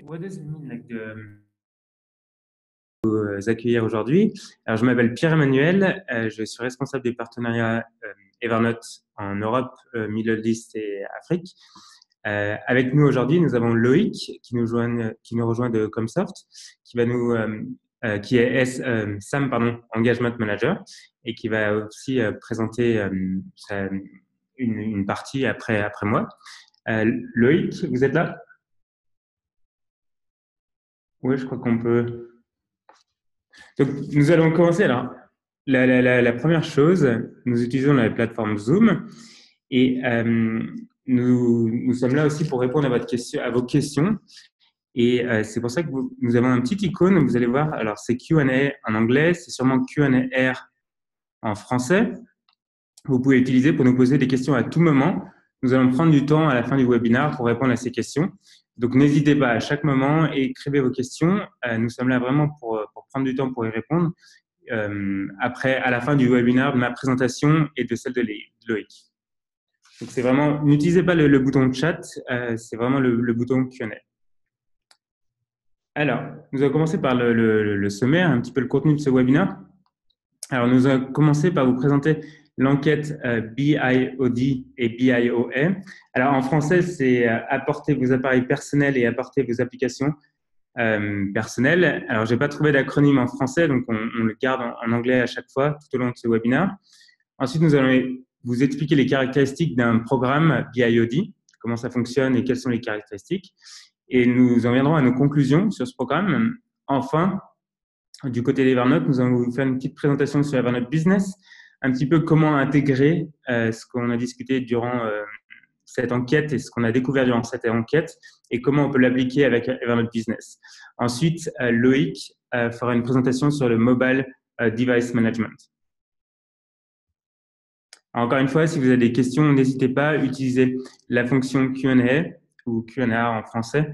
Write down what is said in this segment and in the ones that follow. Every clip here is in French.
What does it mean vous accueillir aujourd'hui? Alors, je m'appelle Pierre-Emmanuel, je suis responsable des partenariats Evernote en Europe, Middle East et Afrique. Avec nous aujourd'hui, nous avons Loïc qui nous rejoint de Comsoft, qui est Sam, pardon, Engagement Manager, et qui va aussi présenter une partie après moi. Loïc, vous êtes là? Oui, je crois qu'on peut. Donc, nous allons commencer. Alors, la première chose, nous utilisons la plateforme Zoom et nous sommes là aussi pour répondre à vos questions. Et c'est pour ça que nous avons un petit icône. Vous allez voir, alors c'est Q&A en anglais, c'est sûrement Q&A R en français. Vous pouvez l'utiliser pour nous poser des questions à tout moment. Nous allons prendre du temps à la fin du webinaire pour répondre à ces questions. Donc, n'hésitez pas à chaque moment et écrivez vos questions. Nous sommes là vraiment pour prendre du temps pour y répondre. Après, à la fin du webinaire, de ma présentation et de celle de Loïc. Donc, c'est vraiment, n'utilisez pas le bouton chat, c'est vraiment le bouton Q&A. Alors, nous allons commencer par le sommaire, un petit peu le contenu de ce webinaire. Alors, nous allons commencer par vous présenter l'enquête BIOD et BIOA. Alors, en français, c'est apporter vos appareils personnels et apporter vos applications personnelles. Alors, je n'ai pas trouvé d'acronyme en français, donc on le garde en anglais à chaque fois tout au long de ce webinaire. Ensuite, nous allons vous expliquer les caractéristiques d'un programme BIOD, comment ça fonctionne et quelles sont les caractéristiques. Et nous en viendrons à nos conclusions sur ce programme. Enfin, du côté d'Evernote, nous allons vous faire une petite présentation sur Evernote Business, un petit peu comment intégrer ce qu'on a discuté durant cette enquête et ce qu'on a découvert durant cette enquête et comment on peut l'appliquer avec Evernote Business. Ensuite, Loïc fera une présentation sur le Mobile Device Management. Encore une fois, si vous avez des questions, n'hésitez pas à utiliser la fonction Q&A ou Q&A en français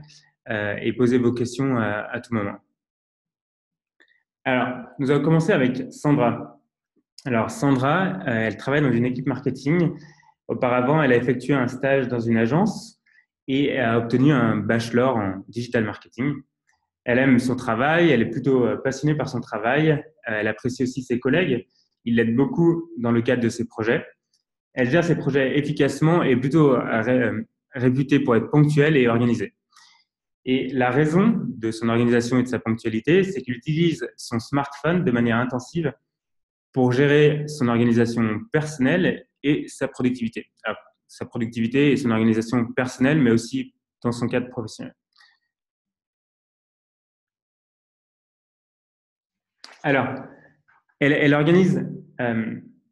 et posez vos questions à tout moment. Alors, nous allons commencer avec Sandra. Alors, Sandra, elle travaille dans une équipe marketing. Auparavant, elle a effectué un stage dans une agence et a obtenu un bachelor en digital marketing. Elle aime son travail, elle est plutôt passionnée par son travail. Elle apprécie aussi ses collègues. Il l'aide beaucoup dans le cadre de ses projets. Elle gère ses projets efficacement et est plutôt réputée pour être ponctuelle et organisée. Et la raison de son organisation et de sa ponctualité, c'est qu'il utilise son smartphone de manière intensive pour gérer son organisation personnelle et sa productivité. Alors, sa productivité et son organisation personnelle, mais aussi dans son cadre professionnel. Alors, elle organise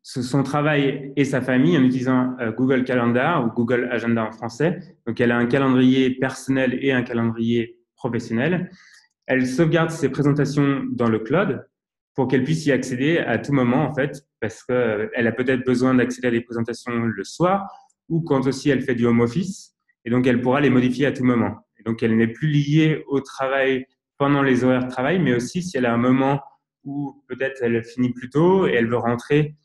son travail et sa famille en utilisant Google Calendar ou Google Agenda en français. Donc, elle a un calendrier personnel et un calendrier professionnel. Elle sauvegarde ses présentations dans le cloud pour qu'elle puisse y accéder à tout moment, en fait, parce qu'elle a peut-être besoin d'accéder à des présentations le soir ou quand aussi elle fait du home office. Et donc, elle pourra les modifier à tout moment. Et donc, elle n'est plus liée au travail pendant les horaires de travail, mais aussi si elle a un moment où peut-être elle finit plus tôt et elle veut rentrer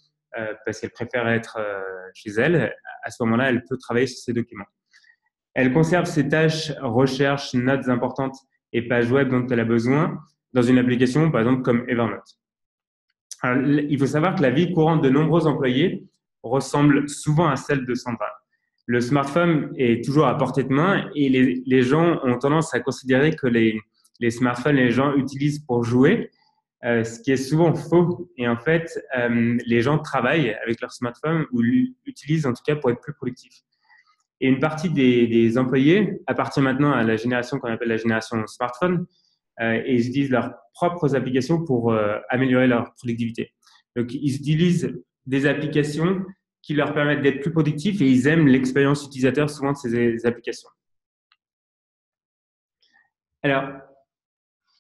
parce qu'elle préfère être chez elle, à ce moment-là, elle peut travailler sur ses documents. Elle conserve ses tâches, recherches, notes importantes et pages web dont elle a besoin dans une application, par exemple, comme Evernote. Alors, il faut savoir que la vie courante de nombreux employés ressemble souvent à celle de Sandra. Le smartphone est toujours à portée de main et les gens ont tendance à considérer que les smartphones, les gens utilisent pour jouer, ce qui est souvent faux. Et en fait, les gens travaillent avec leur smartphone ou l'utilisent en tout cas pour être plus productifs. Et une partie des employés appartient maintenant à la génération qu'on appelle la génération smartphone et ils utilisent leurs propres applications pour améliorer leur productivité. Donc, ils utilisent des applications qui leur permettent d'être plus productifs et ils aiment l'expérience utilisateur souvent de ces applications. Alors,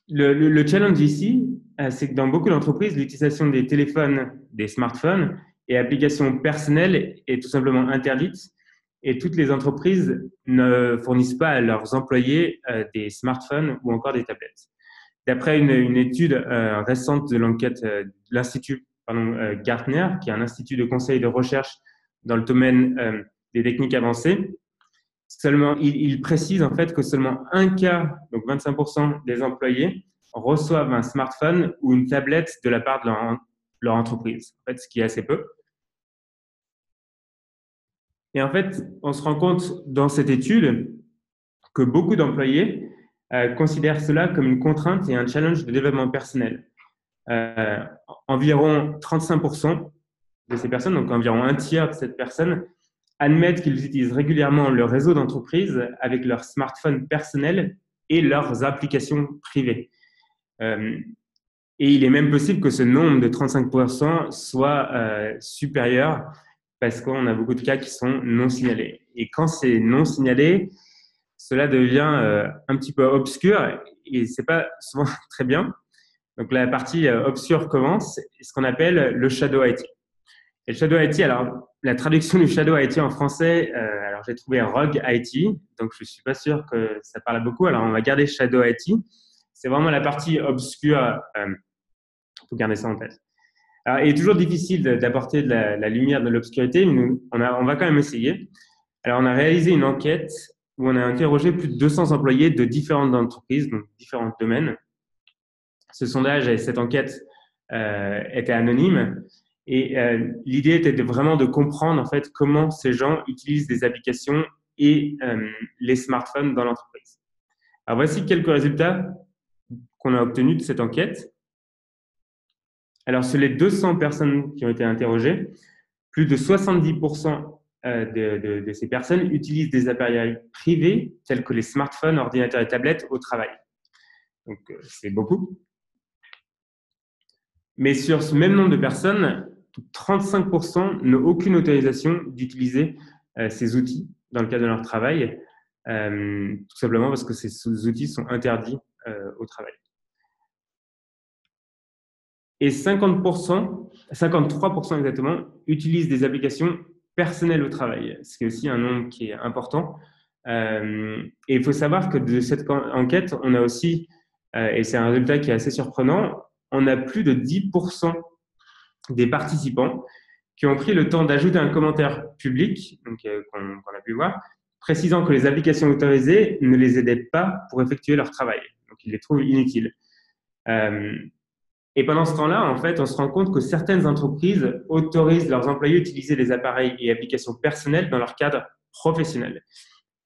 le challenge ici, c'est que dans beaucoup d'entreprises, l'utilisation des téléphones, des smartphones et applications personnelles est tout simplement interdite et toutes les entreprises ne fournissent pas à leurs employés des smartphones ou encore des tablettes. D'après une étude récente de l'enquête de l'Institut Gartner, qui est un institut de conseil de recherche dans le domaine des techniques avancées, Seulement, il précise en fait que seulement un quart, donc 25% des employés, reçoivent un smartphone ou une tablette de la part de leur entreprise, en fait, ce qui est assez peu. Et en fait, on se rend compte dans cette étude que beaucoup d'employés considèrent cela comme une contrainte et un challenge de développement personnel. Environ 35% de ces personnes, donc environ un tiers de cette personne, admettent qu'ils utilisent régulièrement le réseau d'entreprise avec leur smartphone personnel et leurs applications privées. Et il est même possible que ce nombre de 35% soit supérieur parce qu'on a beaucoup de cas qui sont non signalés. Et quand c'est non signalé, cela devient un petit peu obscur et c'est pas souvent très bien. Donc la partie obscure commence, ce qu'on appelle le shadow IT. Et le shadow IT, alors la traduction du shadow IT en français, alors j'ai trouvé rogue IT, donc je suis pas sûr que ça parle beaucoup. Alors on va garder shadow IT. C'est vraiment la partie obscure. Faut garder ça en tête. Alors, il est toujours difficile d'apporter de la lumière de l'obscurité, mais on va quand même essayer. Alors on a réalisé une enquête où on a interrogé plus de 200 employés de différentes entreprises, donc différents domaines. Ce sondage et cette enquête étaient anonymes. Et l'idée était vraiment de comprendre en fait comment ces gens utilisent des applications et les smartphones dans l'entreprise. Alors voici quelques résultats qu'on a obtenus de cette enquête. Alors sur les 200 personnes qui ont été interrogées, plus de 70% de ces personnes utilisent des appareils privés tels que les smartphones, ordinateurs et tablettes au travail. Donc c'est beaucoup. Mais sur ce même nombre de personnes, 35% n'ont aucune autorisation d'utiliser ces outils dans le cadre de leur travail, tout simplement parce que ces outils sont interdits au travail. Et 53% exactement, utilisent des applications personnelles au travail, ce qui est aussi un nombre qui est important. Et il faut savoir que de cette enquête, on a aussi, et c'est un résultat qui est assez surprenant, on a plus de 10% des participants qui ont pris le temps d'ajouter un commentaire public, donc qu'on a pu voir, précisant que les applications autorisées ne les aidaient pas pour effectuer leur travail. Donc, ils les trouvent inutiles. Et pendant ce temps-là, en fait, on se rend compte que certaines entreprises autorisent leurs employés à utiliser des appareils et applications personnelles dans leur cadre professionnel.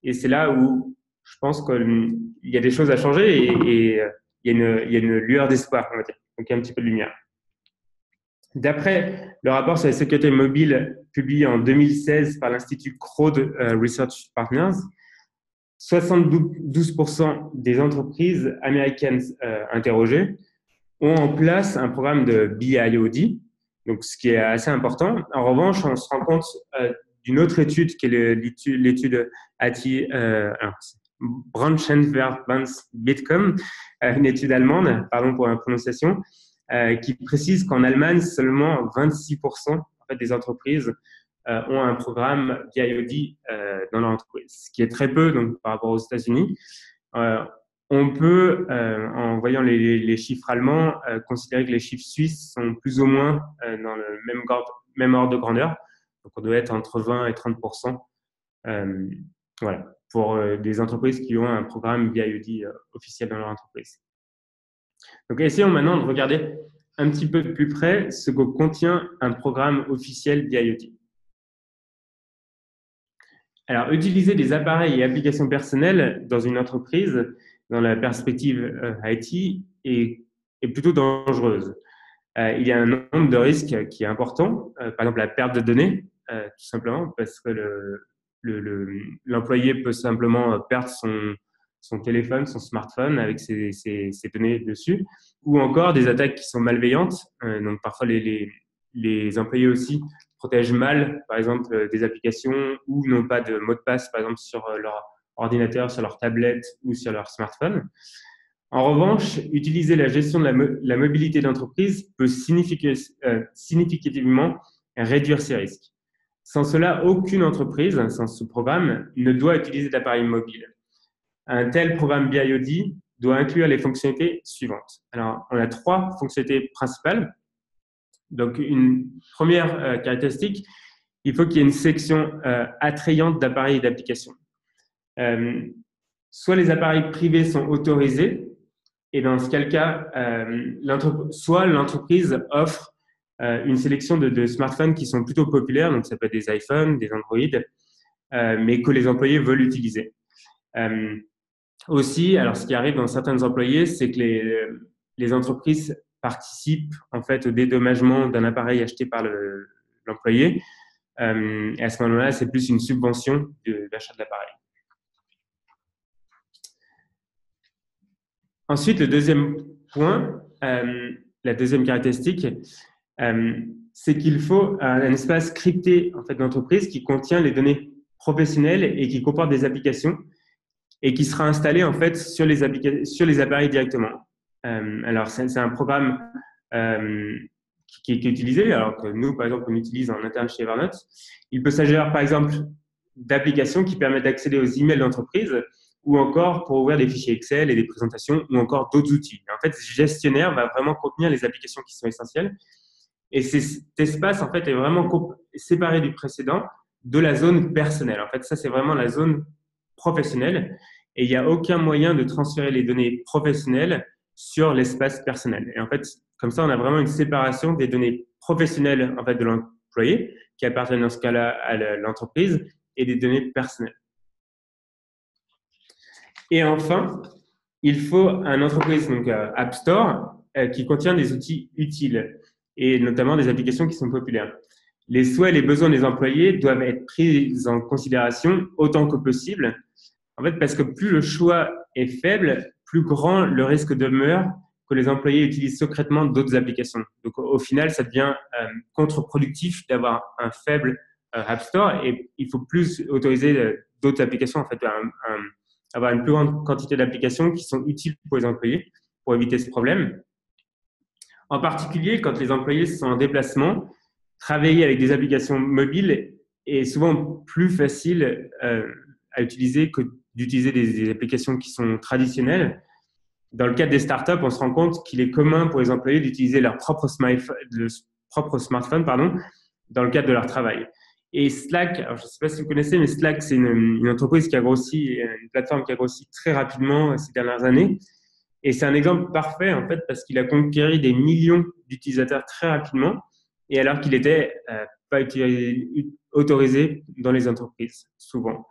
Et c'est là où je pense qu'il y a des choses à changer et il y a une lueur d'espoir, on va dire. Donc, il y a un petit peu de lumière. D'après le rapport sur la sécurité mobile publié en 2016 par l'Institut Crowd Research Partners, 72% des entreprises américaines interrogées ont en place un programme de BIOD, donc ce qui est assez important. En revanche, on se rend compte d'une autre étude qui est l'étude Branchenverbandsbitkom, une étude allemande, pardon pour la prononciation, qui précise qu'en Allemagne, seulement 26% en fait, des entreprises ont un programme BIOD dans leur entreprise, ce qui est très peu donc, par rapport aux États-Unis. On peut, en voyant les chiffres allemands, considérer que les chiffres suisses sont plus ou moins dans le même ordre de grandeur. Donc, on doit être entre 20 et 30%. Voilà, pour des entreprises qui ont un programme BIOD officiel dans leur entreprise. Donc, essayons maintenant de regarder un petit peu de plus près ce que contient un programme officiel BIOD. Alors, utiliser des appareils et applications personnelles dans une entreprise, dans la perspective IT, est plutôt dangereuse. Il y a un nombre de risques qui est important, par exemple la perte de données, tout simplement, parce que l'employé peut simplement perdre son téléphone, son smartphone avec ses données dessus, ou encore des attaques qui sont malveillantes. Donc parfois les employés aussi protègent mal, par exemple, des applications ou n'ont pas de mot de passe, par exemple, sur leur ordinateur, sur leur tablette ou sur leur smartphone. En revanche, utiliser la gestion de la mobilité d'entreprise peut significativement réduire ces risques. Sans cela, aucune entreprise, sans ce programme, ne doit utiliser d'appareil mobile. Un tel programme BIOD doit inclure les fonctionnalités suivantes. Alors, on a 3 fonctionnalités principales. Donc, une première caractéristique, il faut qu'il y ait une section attrayante d'appareils et d'applications. soit les appareils privés sont autorisés, et dans ce cas, soit l'entreprise offre une sélection de smartphones qui sont plutôt populaires, donc ça peut être des iPhones, des Android, mais que les employés veulent utiliser. Aussi, alors ce qui arrive dans certains employés, c'est que les entreprises participent en fait au dédommagement d'un appareil acheté par l'employé. Et à ce moment-là, c'est plus une subvention de l'achat de l'appareil. Ensuite, le deuxième point, la deuxième caractéristique, c'est qu'il faut un espace crypté en fait, d'entreprise qui contient les données professionnelles et qui comporte des applications et qui sera installé en fait sur les appareils directement. Alors, c'est un programme qui est utilisé, alors que nous, par exemple, on utilise en interne chez Evernote. Il peut s'agir, par exemple, d'applications qui permettent d'accéder aux emails d'entreprise ou encore pour ouvrir des fichiers Excel et des présentations ou encore d'autres outils. En fait, ce gestionnaire va vraiment contenir les applications qui sont essentielles. Et cet espace, en fait, est vraiment séparé du précédent de la zone personnelle. En fait, ça, c'est vraiment la zone professionnelle et il n'y a aucun moyen de transférer les données professionnelles sur l'espace personnel. Et en fait, comme ça, on a vraiment une séparation des données professionnelles en fait, de l'employé qui appartiennent dans ce cas-là à l'entreprise et des données personnelles. Et enfin, il faut un entreprise, donc App Store, qui contient des outils utiles et notamment des applications qui sont populaires. Les souhaits et les besoins des employés doivent être pris en considération autant que possible. En fait, parce que plus le choix est faible, plus grand le risque demeure que les employés utilisent secrètement d'autres applications. Donc, au final, ça devient contre-productif d'avoir un faible App Store et il faut plus autoriser d'autres applications, en fait, avoir une plus grande quantité d'applications qui sont utiles pour les employés pour éviter ce problème. En particulier, quand les employés sont en déplacement, travailler avec des applications mobiles est souvent plus facile à utiliser que d'utiliser des applications qui sont traditionnelles. Dans le cadre des startups, on se rend compte qu'il est commun pour les employés d'utiliser leur propre smartphone dans le cadre de leur travail. Et Slack, alors je ne sais pas si vous connaissez, mais Slack, c'est une entreprise qui a grossi, une plateforme qui a grossi très rapidement ces dernières années. Et c'est un exemple parfait, en fait, parce qu'il a conquéri des millions d'utilisateurs très rapidement, et alors qu'il n'était pas autorisé dans les entreprises, souvent.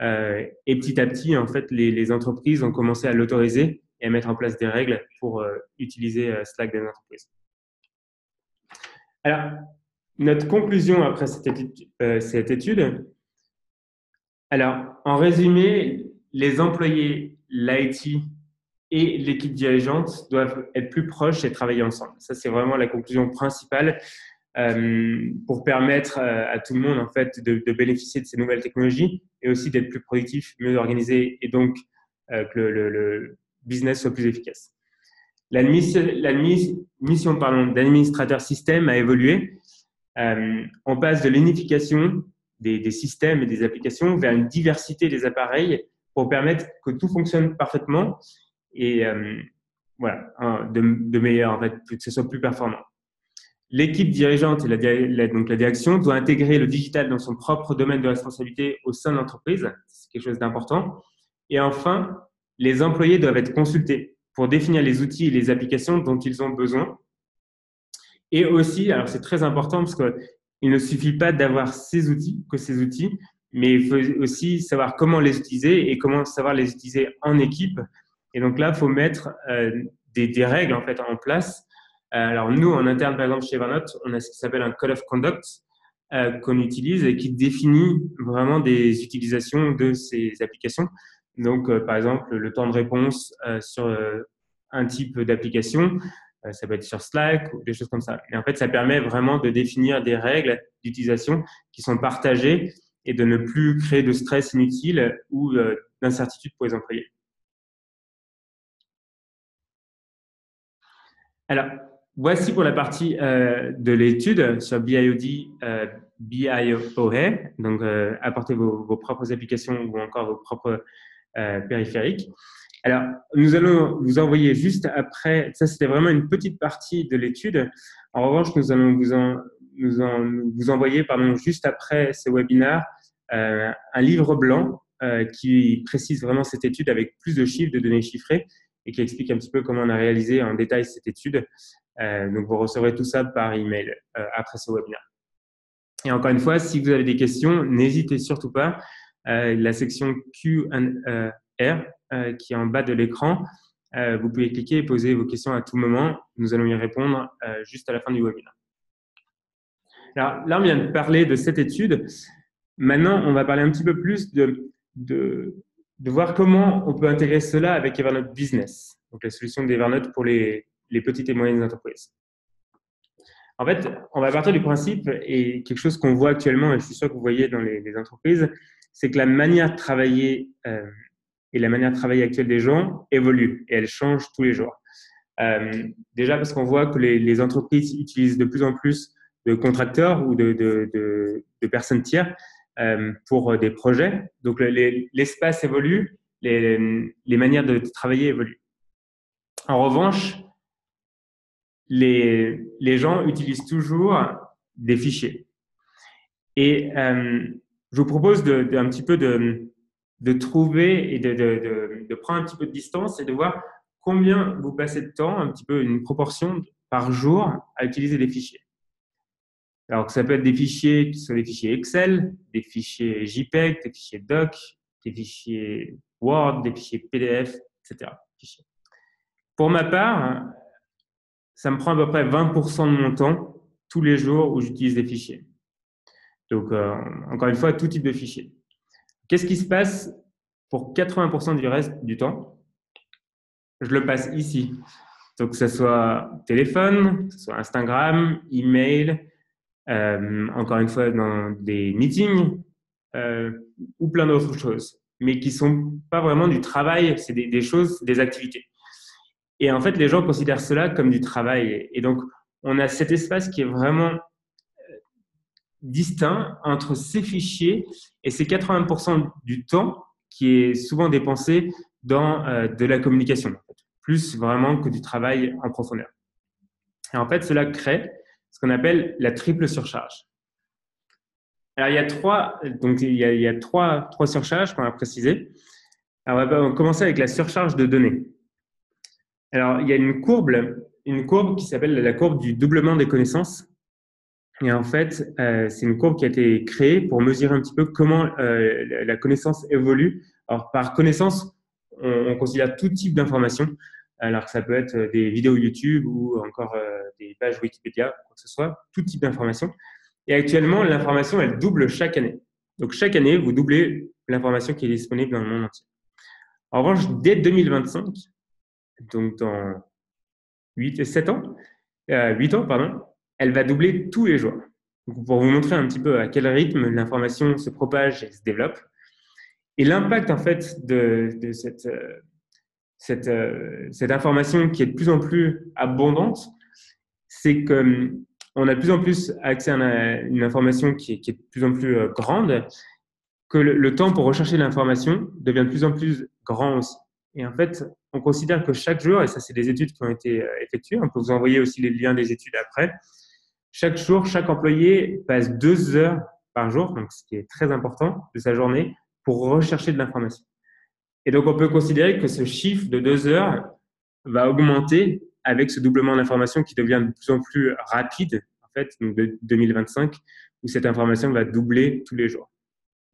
Et petit à petit, en fait, les entreprises ont commencé à l'autoriser et à mettre en place des règles pour utiliser Slack dans les entreprises. Alors, notre conclusion après cette étude, alors, en résumé, les employés, l'IT et l'équipe dirigeante doivent être plus proches et travailler ensemble. Ça, c'est vraiment la conclusion principale pour permettre à tout le monde en fait, de bénéficier de ces nouvelles technologies et aussi d'être plus productif, mieux organisé et donc que le business soit plus efficace. La mission d'administrateur système a évolué. On passe de l'unification des systèmes et des applications vers une diversité des appareils pour permettre que tout fonctionne parfaitement et voilà, de meilleur, en fait, que ce soit plus performant. L'équipe dirigeante et donc la direction doit intégrer le digital dans son propre domaine de responsabilité au sein de l'entreprise. C'est quelque chose d'important. Et enfin, les employés doivent être consultés pour définir les outils et les applications dont ils ont besoin. Et aussi, alors c'est très important parce qu'il ne suffit pas d'avoir ces outils, mais il faut aussi savoir comment les utiliser et comment savoir les utiliser en équipe. Et donc là, il faut mettre des règles en fait en place. Alors nous, en interne, par exemple, chez Evernote, on a ce qui s'appelle un Code of Conduct qu'on utilise et qui définit vraiment des utilisations de ces applications. Donc, par exemple, le temps de réponse sur un type d'application, ça peut être sur Slack ou des choses comme ça. Et en fait, ça permet vraiment de définir des règles d'utilisation qui sont partagées et de ne plus créer de stress inutile ou d'incertitude pour les employés. Alors, voici pour la partie de l'étude sur BIOD, BIOA. Donc, apportez vos propres applications ou encore vos propres périphériques. Alors, nous allons vous envoyer juste après, ça c'était vraiment une petite partie de l'étude. En revanche, nous allons vous envoyer juste après ce webinaire un livre blanc qui précise vraiment cette étude avec plus de chiffres, de données chiffrées, et qui explique un petit peu comment on a réalisé en détail cette étude. Donc, vous recevrez tout ça par email après ce webinaire. Et encore une fois, si vous avez des questions, n'hésitez surtout pas. La section Q&R qui est en bas de l'écran, vous pouvez cliquer et poser vos questions à tout moment. Nous allons y répondre juste à la fin du webinaire. Alors là, on vient de parler de cette étude. Maintenant, on va parler un petit peu plus de voir comment on peut intégrer cela avec Evernote Business, donc la solution d'Evernote pour les petites et moyennes entreprises. En fait, on va partir du principe, et quelque chose qu'on voit actuellement, et je suis sûr que vous voyez dans les entreprises, c'est que la manière de travailler et la manière de travailler actuelle des gens évolue et elle change tous les jours. Déjà parce qu'on voit que les entreprises utilisent de plus en plus de contracteurs ou de personnes tiers pour des projets. Donc, l'espace évolue, les manières de travailler évoluent. En revanche, les gens utilisent toujours des fichiers. Et je vous propose un petit peu de trouver et de prendre un petit peu de distance et de voir combien vous passez de temps, un petit peu une proportion par jour à utiliser des fichiers. Alors que ça peut être des fichiers qui sont des fichiers Excel, des fichiers JPEG, des fichiers Doc, des fichiers Word, des fichiers PDF, etc. Pour ma part, ça me prend à peu près 20% de mon temps tous les jours où j'utilise des fichiers. Donc, encore une fois, tout type de fichiers. Qu'est-ce qui se passe pour 80% du reste du temps? Je le passe ici. Donc, que ce soit téléphone, que ce soit Instagram, email, encore une fois dans des meetings ou plein d'autres choses, mais qui ne sont pas vraiment du travail, c'est des choses, des activités. Et en fait, les gens considèrent cela comme du travail. Et donc, on a cet espace qui est vraiment distinct entre ces fichiers et ces 80% du temps qui est souvent dépensé dans de la communication, plus vraiment que du travail en profondeur. Et en fait, cela crée ce qu'on appelle la triple surcharge. Alors, il y a trois surcharges qu'on va préciser. Alors, on va commencer avec la surcharge de données. Alors, il y a une courbe qui s'appelle la courbe du doublement des connaissances. Et en fait, c'est une courbe qui a été créée pour mesurer un petit peu comment la connaissance évolue. Alors, par connaissance, on considère tout type d'information. Alors, ça peut être des vidéos YouTube ou encore des pages Wikipédia, quoi que ce soit, tout type d'information. Et actuellement, l'information, elle double chaque année. Donc, chaque année, vous doublez l'information qui est disponible dans le monde entier. En revanche, dès 2025, donc dans 8 ans, elle va doubler tous les jours. Donc, pour vous montrer un petit peu à quel rythme l'information se propage et se développe. Et l'impact, en fait, de cette information qui est de plus en plus abondante, c'est qu'on a de plus en plus accès à une information qui est de plus en plus grande, que le temps pour rechercher l'information devient de plus en plus grand aussi. Et en fait, on considère que chaque jour, et ça c'est des études qui ont été effectuées, on peut vous envoyer aussi les liens des études après, chaque jour, chaque employé passe 2 heures par jour, donc ce qui est très important de sa journée, pour rechercher de l'information. Et donc, on peut considérer que ce chiffre de 2 heures va augmenter avec ce doublement d'information qui devient de plus en plus rapide, en fait, donc de 2025, où cette information va doubler tous les jours.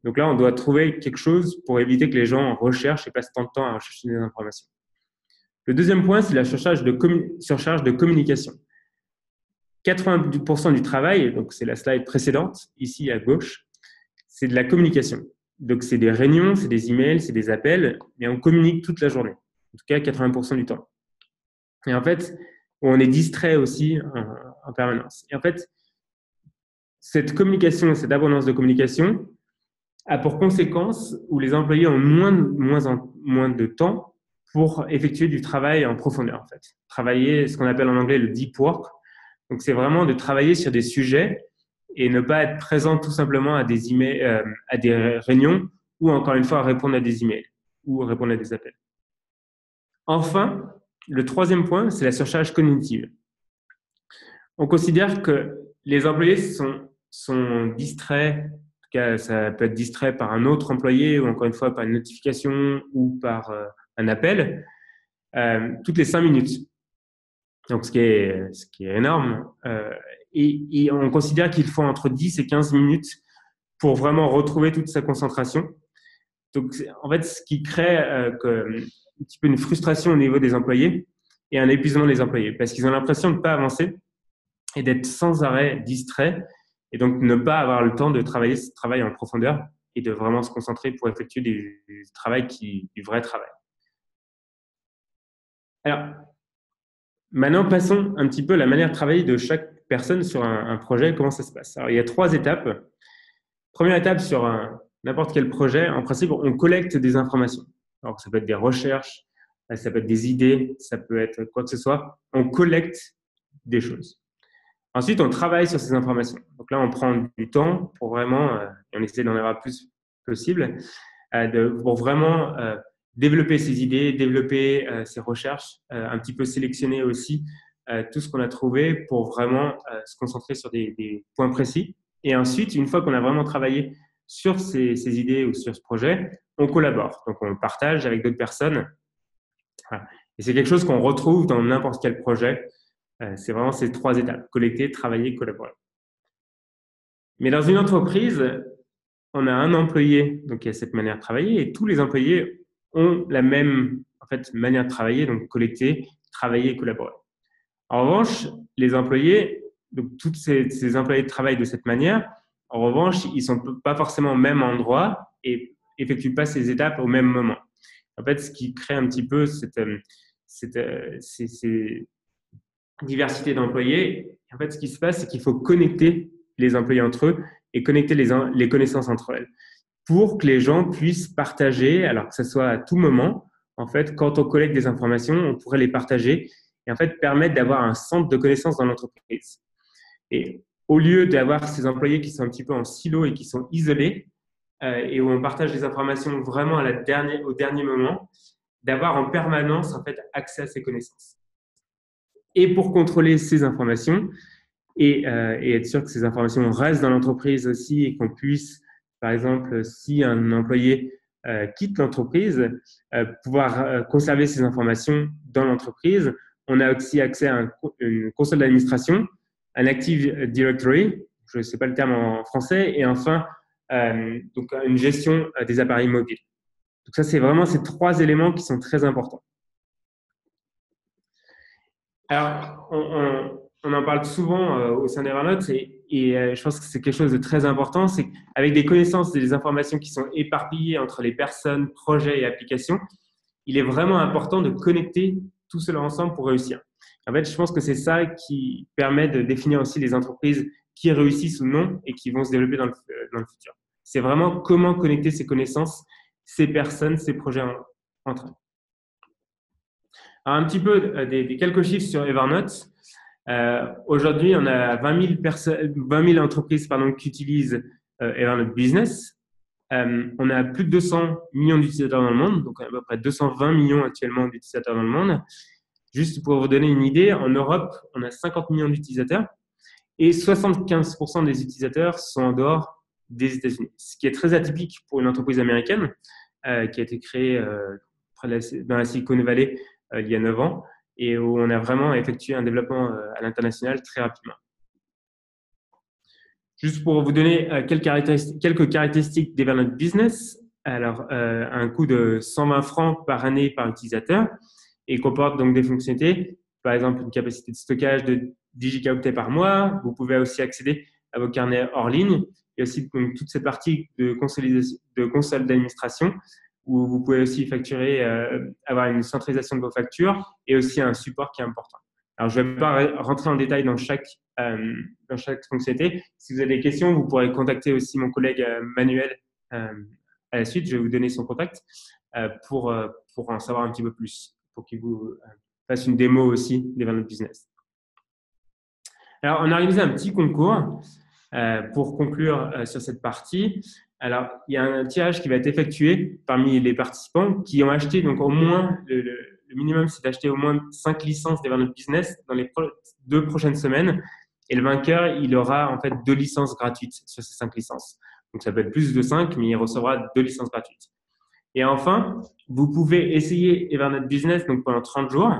Donc là, on doit trouver quelque chose pour éviter que les gens recherchent et passent tant de temps à rechercher des informations. Le deuxième point, c'est la surcharge de communication. 80% du travail, donc c'est la slide précédente, ici à gauche, c'est de la communication. Donc, c'est des réunions, c'est des emails, c'est des appels, mais on communique toute la journée. En tout cas, 80% du temps. Et en fait, on est distrait aussi en permanence. Et en fait, cette communication, cette abondance de communication a pour conséquence où les employés ont moins de temps pour effectuer du travail en profondeur, en fait. Travailler ce qu'on appelle en anglais le deep work. Donc, c'est vraiment de travailler sur des sujets et ne pas être présent tout simplement à des emails, à des réunions ou encore une fois à répondre à des emails ou répondre à des appels. Enfin, le troisième point, c'est la surcharge cognitive. On considère que les employés sont distraits cas, ça peut être distrait par un autre employé ou encore une fois par une notification ou par un appel, toutes les 5 minutes. Donc, ce qui est énorme. Et on considère qu'il faut entre 10 et 15 minutes pour vraiment retrouver toute sa concentration. Donc, en fait, ce qui crée un petit peu une frustration au niveau des employés et un épuisement des employés parce qu'ils ont l'impression de ne pas avancer et d'être sans arrêt distraits et donc ne pas avoir le temps de travailler ce travail en profondeur et de vraiment se concentrer pour effectuer du vrai travail. Alors, maintenant, passons un petit peu à la manière de travailler de chaque personne sur un projet, comment ça se passe. Alors, il y a 3 étapes. Première étape sur n'importe quel projet, en principe, on collecte des informations. Alors, ça peut être des recherches, ça peut être des idées, ça peut être quoi que ce soit. On collecte des choses. Ensuite, on travaille sur ces informations. Donc là, on prend du temps pour vraiment, et on essaie d'en avoir le plus possible, pour vraiment développer ces idées, développer ces recherches, un petit peu sélectionner aussi tout ce qu'on a trouvé pour vraiment se concentrer sur des points précis. Et ensuite, une fois qu'on a vraiment travaillé sur ces idées ou sur ce projet, on collabore. Donc, on le partage avec d'autres personnes. Voilà. Et c'est quelque chose qu'on retrouve dans n'importe quel projet. C'est vraiment ces 3 étapes, collecter, travailler, collaborer. Mais dans une entreprise, on a un employé, donc il y a cette manière de travailler, et tous les employés ont la même manière de travailler, donc collecter, travailler et collaborer. En revanche, les employés, donc tous ces employés travaillent de cette manière. En revanche, ils ne sont pas forcément au même endroit et effectuent pas ces étapes au même moment. En fait, ce qui crée un petit peu cette diversité d'employés. En fait, ce qui se passe, c'est qu'il faut connecter les employés entre eux et connecter les connaissances entre elles pour que les gens puissent partager, alors que ce soit à tout moment. En fait, quand on collecte des informations, on pourrait les partager et en fait permettre d'avoir un centre de connaissances dans l'entreprise. Et au lieu d'avoir ces employés qui sont un petit peu en silo et qui sont isolés et où on partage les informations vraiment au dernier moment, d'avoir en permanence en fait accès à ces connaissances. Et pour contrôler ces informations et être sûr que ces informations restent dans l'entreprise aussi et qu'on puisse, par exemple, si un employé quitte l'entreprise, pouvoir conserver ces informations dans l'entreprise. On a aussi accès à une console d'administration, un Active Directory, je ne sais pas le terme en français, et enfin donc une gestion des appareils mobiles. Donc ça, c'est vraiment ces 3 éléments qui sont très importants. Alors, on en parle souvent au sein d'Evernote et je pense que c'est quelque chose de très important, c'est qu'avec des connaissances et des informations qui sont éparpillées entre les personnes, projets et applications, il est vraiment important de connecter tout cela ensemble pour réussir. En fait, je pense que c'est ça qui permet de définir aussi les entreprises qui réussissent ou non et qui vont se développer dans le futur. C'est vraiment comment connecter ces connaissances, ces personnes, ces projets entre eux. Alors, un petit peu des quelques chiffres sur Evernote. Aujourd'hui, on a 20 000 entreprises qui utilisent Evernote Business. On a plus de 200 millions d'utilisateurs dans le monde, donc à peu près 220 millions actuellement d'utilisateurs dans le monde. Juste pour vous donner une idée, en Europe, on a 50 millions d'utilisateurs et 75% des utilisateurs sont en dehors des États-Unis, ce qui est très atypique pour une entreprise américaine qui a été créée dans la Silicon Valley il y a 9 ans et où on a vraiment effectué un développement à l'international très rapidement. Juste pour vous donner quelques caractéristiques d'Evernote Business, alors un coût de 120 francs par année par utilisateur et comporte donc des fonctionnalités, par exemple une capacité de stockage de 10 gigaoctets par mois. Vous pouvez aussi accéder à vos carnets hors ligne et aussi donc, toute cette partie de console d'administration où vous pouvez aussi facturer, avoir une centralisation de vos factures et aussi un support qui est important. Alors, je ne vais pas rentrer en détail dans chaque fonctionnalité. Si vous avez des questions, vous pourrez contacter aussi mon collègue Manuel à la suite. Je vais vous donner son contact pour en savoir un petit peu plus, pour qu'il vous fasse une démo aussi d'Evernote Business. Alors, on a organisé un petit concours pour conclure sur cette partie. Alors, il y a un tirage qui va être effectué parmi les participants qui ont acheté donc au moins le minimum, c'est d'acheter au moins 5 licences d'Evernote Business dans les 2 prochaines semaines. Et le vainqueur, il aura en fait 2 licences gratuites sur ces 5 licences. Donc, ça peut être plus de 5, mais il recevra 2 licences gratuites. Et enfin, vous pouvez essayer Evernote Business donc pendant 30 jours.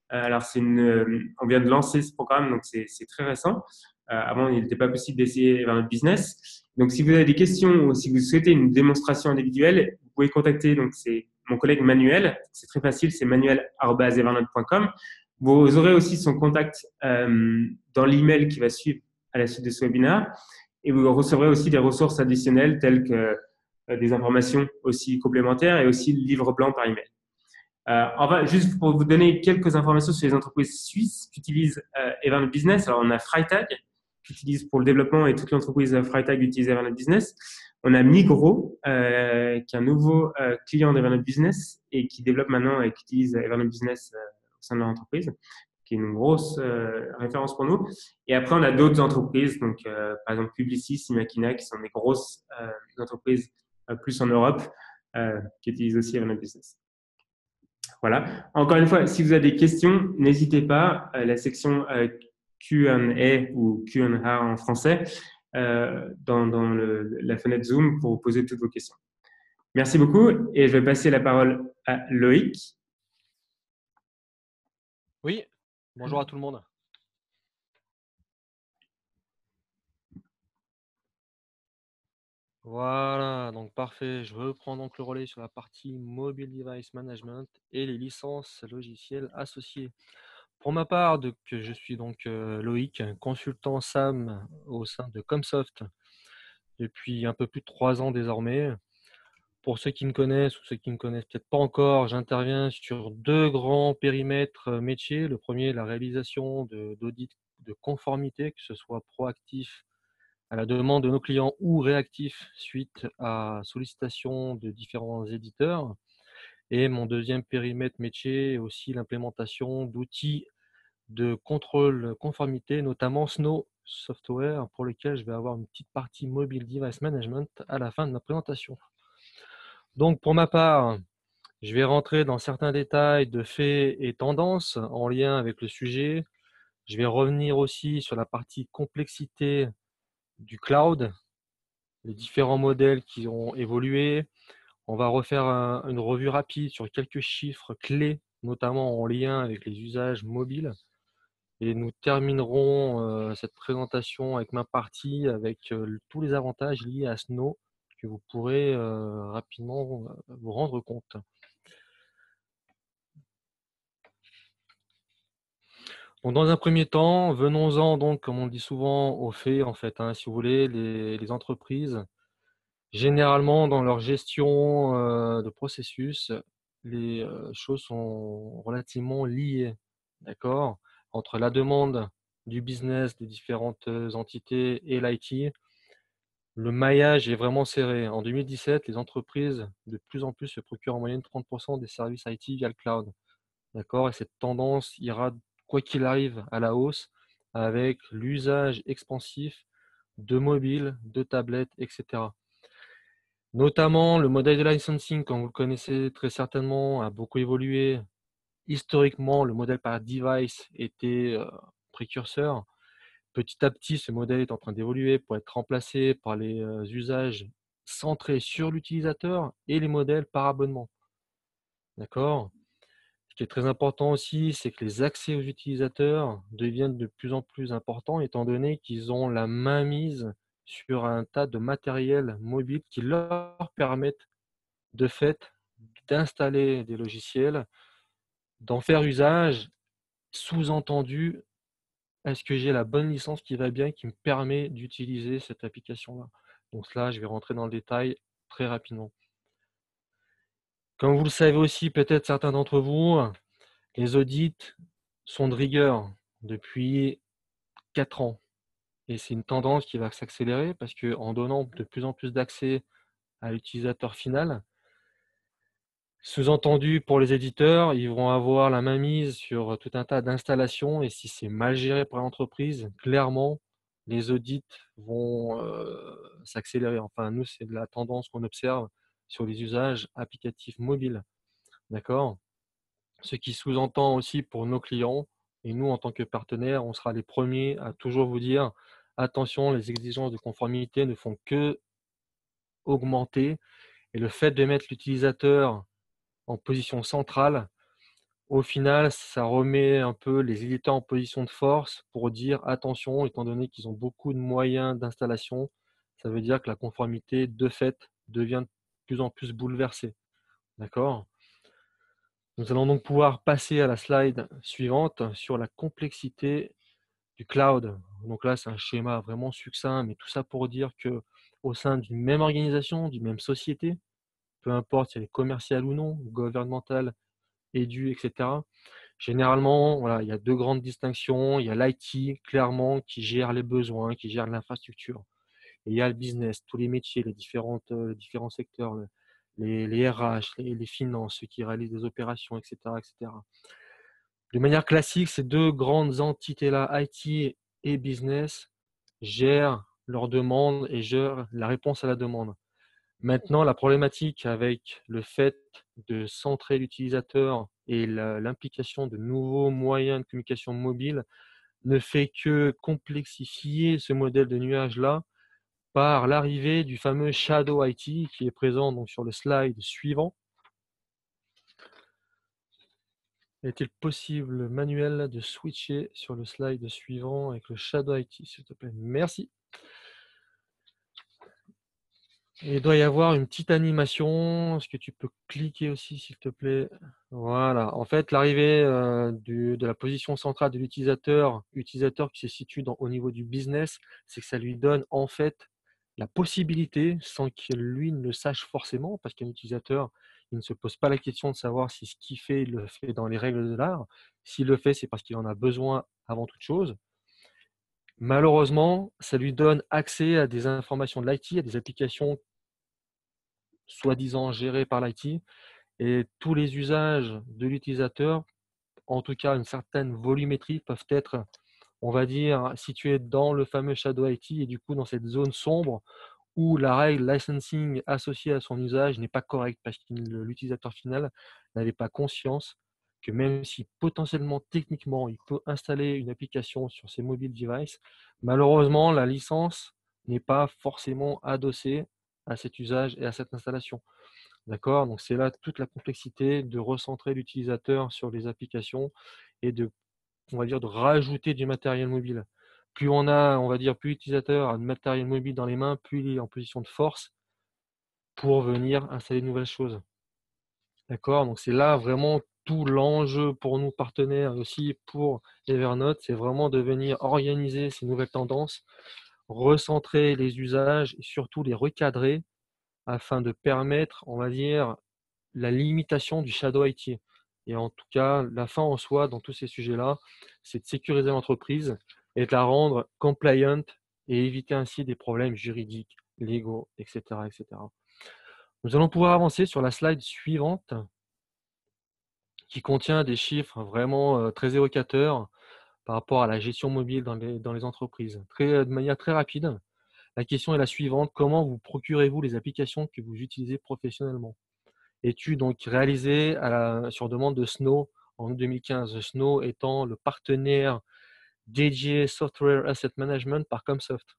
Alors, on vient de lancer ce programme, donc c'est très récent. Avant, il n'était pas possible d'essayer Evernote Business. Donc, si vous avez des questions ou si vous souhaitez une démonstration individuelle, vous pouvez contacter donc c'est mon collègue Manuel. C'est très facile, c'est manuel@evernote.com. Vous aurez aussi son contact dans l'email qui va suivre à la suite de ce webinaire. Et vous recevrez aussi des ressources additionnelles telles que des informations aussi complémentaires et aussi le livre blanc par email. Enfin, juste pour vous donner quelques informations sur les entreprises suisses qui utilisent Evernote Business. Alors, on a Freitag qui utilise pour le développement et toute l'entreprise Freitag utilise Evernote Business. On a Migros qui est un nouveau client d'Evernote Business et qui développe maintenant et qui utilise Evernote Business au sein de leur entreprise, qui est une grosse référence pour nous. Et après, on a d'autres entreprises, donc par exemple Publicis, Imakina, qui sont des grosses entreprises plus en Europe, qui utilisent aussi Evernote Business. Voilà. Encore une fois, si vous avez des questions, n'hésitez pas. La section Q&A ou Q&A en français dans la fenêtre Zoom pour vous poser toutes vos questions. Merci beaucoup et je vais passer la parole à Loïc. Oui, bonjour à tout le monde. Voilà, donc parfait. Je reprends donc le relais sur la partie Mobile Device Management et les licences logicielles associées. Pour ma part, je suis donc Loïc, consultant SAM au sein de Comsoft depuis un peu plus de 3 ans désormais. Pour ceux qui me connaissent ou ceux qui ne me connaissent peut-être pas encore, j'interviens sur 2 grands périmètres métiers. Le premier, la réalisation d'audits de conformité, que ce soit proactif à la demande de nos clients ou réactif suite à sollicitation de différents éditeurs. Et mon deuxième périmètre métier est aussi l'implémentation d'outils de contrôle conformité, notamment Snow Software, pour lequel je vais avoir une petite partie Mobile Device Management à la fin de ma présentation. Donc pour ma part, je vais rentrer dans certains détails de faits et tendances en lien avec le sujet. Je vais revenir aussi sur la partie complexité du cloud, les différents modèles qui ont évolué. On va refaire une revue rapide sur quelques chiffres clés, notamment en lien avec les usages mobiles. Et nous terminerons cette présentation avec ma partie avec tous les avantages liés à Snow que vous pourrez rapidement vous rendre compte. Donc, dans un premier temps, venons-en donc, comme on dit souvent, aux faits en fait. Si vous voulez, les entreprises, généralement dans leur gestion de processus, les choses sont relativement liées, d'accord? Entre la demande du business des différentes entités et l'IT, le maillage est vraiment serré. En 2017, les entreprises de plus en plus se procurent en moyenne 30% des services IT via le cloud. D'accord? Et cette tendance ira, quoi qu'il arrive, à la hausse avec l'usage expansif de mobiles, de tablettes, etc. Notamment, le modèle de licensing, comme vous le connaissez très certainement, a beaucoup évolué. Historiquement, le modèle par device était précurseur. Petit à petit, ce modèle est en train d'évoluer pour être remplacé par les usages centrés sur l'utilisateur et les modèles par abonnement. D'accord? Ce qui est très important aussi, c'est que les accès aux utilisateurs deviennent de plus en plus importants étant donné qu'ils ont la mainmise sur un tas de matériel mobile qui leur permettent de fait d'installer des logiciels, d'en faire usage, sous-entendu, est-ce que j'ai la bonne licence qui va bien, qui me permet d'utiliser cette application-là? Donc là, je vais rentrer dans le détail très rapidement. Comme vous le savez aussi, peut-être certains d'entre vous, les audits sont de rigueur depuis 4 ans. Et c'est une tendance qui va s'accélérer parce qu'en donnant de plus en plus d'accès à l'utilisateur final, sous-entendu pour les éditeurs, ils vont avoir la mainmise sur tout un tas d'installations et si c'est mal géré par l'entreprise, clairement, les audits vont s'accélérer. Enfin, nous, c'est de la tendance qu'on observe sur les usages applicatifs mobiles. D'accord? Ce qui sous-entend aussi pour nos clients et nous, en tant que partenaires, on sera les premiers à toujours vous dire attention, les exigences de conformité ne font que augmenter. Et le fait de mettre l'utilisateur en position centrale, au final, ça remet un peu les éditeurs en position de force pour dire attention, étant donné qu'ils ont beaucoup de moyens d'installation, ça veut dire que la conformité, de fait, devient de plus en plus bouleversée. D'accord? Nous allons donc pouvoir passer à la slide suivante sur la complexité du cloud. Donc là, c'est un schéma vraiment succinct, mais tout ça pour dire que au sein d'une même organisation, d'une même société, peu importe si elle est commerciale ou non, gouvernementale, édu, etc. Généralement, voilà, il y a deux grandes distinctions. Il y a l'IT, clairement, qui gère les besoins, qui gère l'infrastructure. Et il y a le business, tous les métiers, les différents secteurs, les RH, les finances, ceux qui réalisent des opérations, etc., etc. De manière classique, ces deux grandes entités-là, IT et business, gèrent leurs demandes et gèrent la réponse à la demande. Maintenant, la problématique avec le fait de centrer l'utilisateur et l'implication de nouveaux moyens de communication mobile ne fait que complexifier ce modèle de nuage-là par l'arrivée du fameux Shadow IT qui est présent donc sur le slide suivant. Est-il possible, Manuel, de switcher sur le slide suivant avec le Shadow IT, s'il te plaît? Merci. Et il doit y avoir une petite animation. Est-ce que tu peux cliquer aussi, s'il te plaît? Voilà. En fait, l'arrivée de la position centrale de l'utilisateur, utilisateur qui se situe au niveau du business, c'est que ça lui donne en fait la possibilité, sans qu'il lui ne le sache forcément, parce qu'un utilisateur, il ne se pose pas la question de savoir si ce qu'il fait, il le fait dans les règles de l'art. S'il le fait, c'est parce qu'il en a besoin avant toute chose. Malheureusement, ça lui donne accès à des informations de l'IT, à des applications soi-disant gérées par l'IT, et tous les usages de l'utilisateur, en tout cas une certaine volumétrie, peuvent être, on va dire, situés dans le fameux Shadow IT et du coup dans cette zone sombre où la règle licensing associée à son usage n'est pas correcte parce que l'utilisateur final n'avait pas conscience que même si potentiellement, techniquement, il peut installer une application sur ses mobile devices, malheureusement, la licence n'est pas forcément adossée à cet usage et à cette installation. D'accord? Donc c'est là toute la complexité de recentrer l'utilisateur sur les applications et de, on va dire, de rajouter du matériel mobile. Plus on a, on va dire, plus l'utilisateur a de matériel mobile dans les mains, plus il est en position de force pour venir installer de nouvelles choses. D'accord? Donc c'est là vraiment tout l'enjeu pour nous partenaires et aussi pour Evernote, c'est vraiment de venir organiser ces nouvelles tendances, recentrer les usages et surtout les recadrer afin de permettre, on va dire, la limitation du shadow IT. Et en tout cas, la fin en soi dans tous ces sujets-là, c'est de sécuriser l'entreprise et de la rendre compliant et éviter ainsi des problèmes juridiques, légaux, etc., etc. Nous allons pouvoir avancer sur la slide suivante qui contient des chiffres vraiment très évocateurs par rapport à la gestion mobile dans les entreprises. De manière très rapide, la question est la suivante: comment vous procurez-vous les applications que vous utilisez professionnellement? Étude donc réalisée sur demande de Snow en 2015. Snow étant le partenaire dédié Software Asset Management par Comsoft.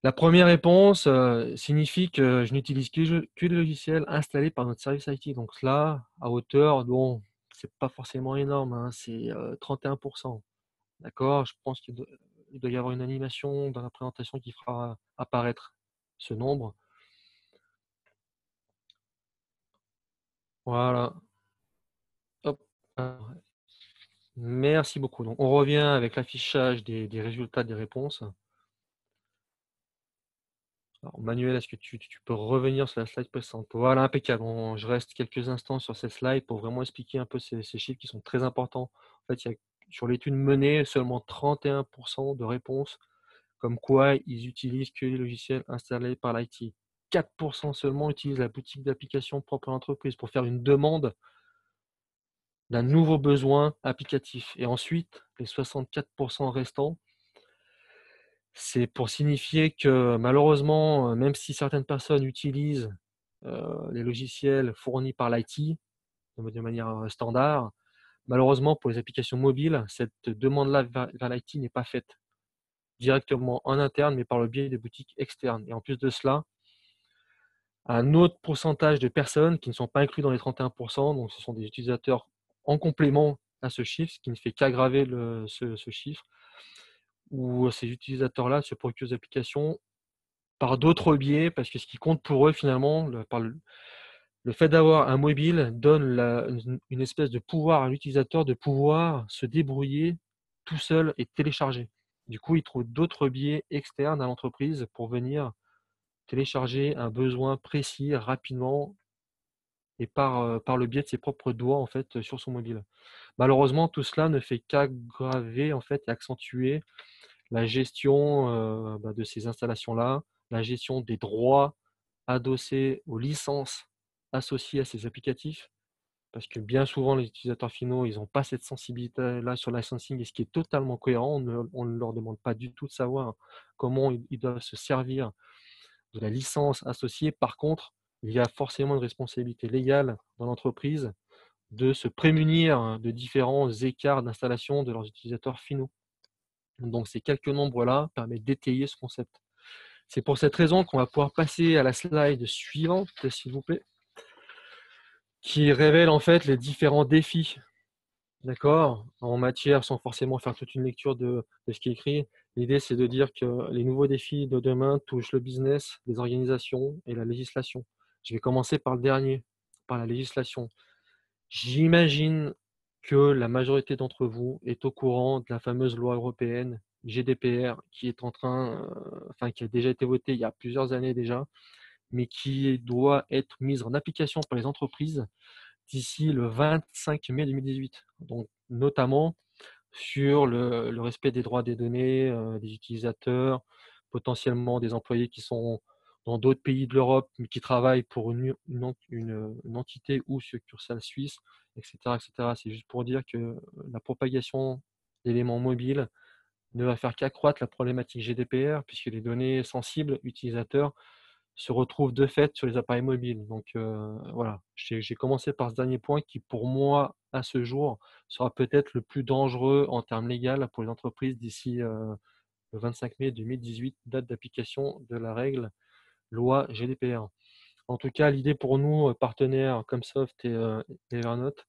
La première réponse signifie que je n'utilise que les logiciels installés par notre service IT. Donc là, à hauteur, bon, c'est pas forcément énorme, hein, c'est 31%. D'accord? Je pense qu'il doit y avoir une animation dans la présentation qui fera apparaître ce nombre. Voilà. Hop. Merci beaucoup. Donc, on revient avec l'affichage des résultats des réponses. Alors, Manuel, est-ce que tu peux revenir sur la slide précédente? Voilà, impeccable. Je reste quelques instants sur cette slide pour vraiment expliquer un peu ces chiffres qui sont très importants. En fait, sur l'étude menée, seulement 31% de réponses comme quoi ils utilisent que les logiciels installés par l'IT. 4% seulement utilisent la boutique d'application propre à l'entreprise pour faire une demande d'un nouveau besoin applicatif. Et ensuite, les 64% restants, c'est pour signifier que malheureusement, même si certaines personnes utilisent les logiciels fournis par l'IT de manière standard, malheureusement pour les applications mobiles, cette demande-là vers l'IT n'est pas faite directement en interne, mais par le biais des boutiques externes. Et en plus de cela, un autre pourcentage de personnes qui ne sont pas inclus dans les 31%, donc ce sont des utilisateurs en complément à ce chiffre, ce qui ne fait qu'aggraver ce chiffre, où ces utilisateurs-là se procurent des applications par d'autres biais, parce que ce qui compte pour eux finalement, le fait d'avoir un mobile donne une espèce de pouvoir à l'utilisateur de pouvoir se débrouiller tout seul et télécharger. Du coup, ils trouvent d'autres biais externes à l'entreprise pour venir télécharger un besoin précis rapidement et par le biais de ses propres doigts en fait, sur son mobile. Malheureusement, tout cela ne fait qu'aggraver en fait et accentuer la gestion, de ces installations-là, la gestion des droits adossés aux licences associées à ces applicatifs. Parce que bien souvent, les utilisateurs finaux, ils n'ont pas cette sensibilité-là sur le licensing, et ce qui est totalement cohérent. On ne leur demande pas du tout de savoir comment ils doivent se servir de la licence associée. Par contre, il y a forcément une responsabilité légale dans l'entreprise de se prémunir de différents écarts d'installation de leurs utilisateurs finaux. Donc ces quelques nombres-là permettent d'étayer ce concept. C'est pour cette raison qu'on va pouvoir passer à la slide suivante, s'il vous plaît, qui révèle en fait les différents défis, d'accord, en matière, sans forcément faire toute une lecture de ce qui est écrit. L'idée, c'est de dire que les nouveaux défis de demain touchent le business, les organisations et la législation. Je vais commencer par le dernier, par la législation. J'imagine que la majorité d'entre vous est au courant de la fameuse loi européenne GDPR qui est en train, qui a déjà été votée il y a plusieurs années déjà, mais qui doit être mise en application par les entreprises d'ici le 25 mai 2018. Donc, notamment sur le respect des droits des données, des utilisateurs, potentiellement des employés qui sont dans d'autres pays de l'Europe, mais qui travaillent pour une entité ou succursale suisse, etc., etc. C'est juste pour dire que la propagation d'éléments mobiles ne va faire qu'accroître la problématique GDPR, puisque les données sensibles utilisateurs se retrouvent de fait sur les appareils mobiles. Donc voilà, j'ai commencé par ce dernier point qui, pour moi, à ce jour, sera peut-être le plus dangereux en termes légaux pour les entreprises d'ici le 25 mai 2018, date d'application de la règle loi GDPR. En tout cas, l'idée pour nous, partenaires comme Soft et Evernote,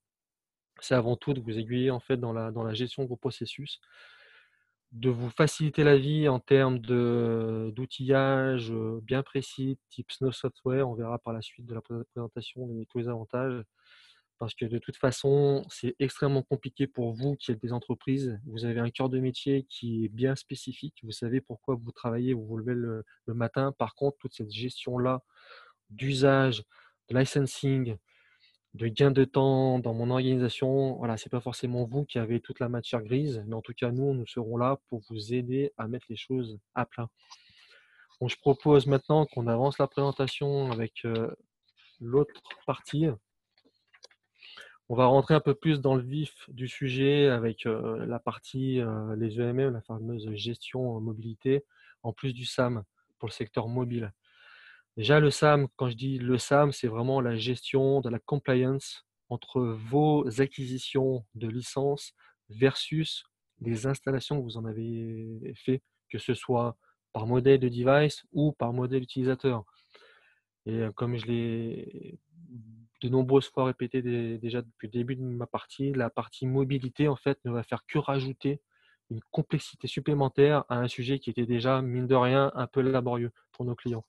c'est avant tout de vous aiguiller en fait dans la gestion de vos processus, de vous faciliter la vie en termes d'outillage bien précis, type Snow Software. On verra par la suite de la présentation tous les avantages. Parce que de toute façon, c'est extrêmement compliqué pour vous qui êtes des entreprises. Vous avez un cœur de métier qui est bien spécifique. Vous savez pourquoi vous travaillez, vous vous levez le matin. Par contre, toute cette gestion-là d'usage, de licensing, de gain de temps dans mon organisation, voilà, c'est pas forcément vous qui avez toute la matière grise, mais en tout cas, nous serons là pour vous aider à mettre les choses à plat. Donc, je propose maintenant qu'on avance la présentation avec l'autre partie. On va rentrer un peu plus dans le vif du sujet avec la partie les EMM, la fameuse gestion en mobilité, en plus du SAM pour le secteur mobile. Déjà, le SAM, quand je dis le SAM, c'est vraiment la gestion de la compliance entre vos acquisitions de licences versus les installations que vous en avez fait, que ce soit par modèle de device ou par modèle utilisateur. Et comme je l'ai de nombreuses fois répété déjà depuis le début de ma partie, la partie mobilité, en fait, ne va faire que rajouter une complexité supplémentaire à un sujet qui était déjà, mine de rien, un peu laborieux pour nos clients.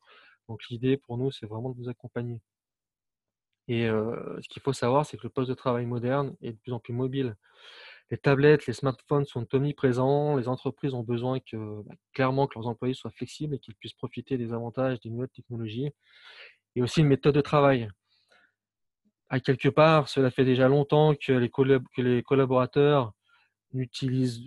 Donc l'idée pour nous, c'est vraiment de vous accompagner. Et ce qu'il faut savoir, c'est que le poste de travail moderne est de plus en plus mobile. Les tablettes, les smartphones sont omniprésents. Les entreprises ont besoin clairement que leurs employés soient flexibles et qu'ils puissent profiter des avantages des nouvelles technologies. Et aussi une méthode de travail. À quelque part, cela fait déjà longtemps que les collaborateurs n'utilisent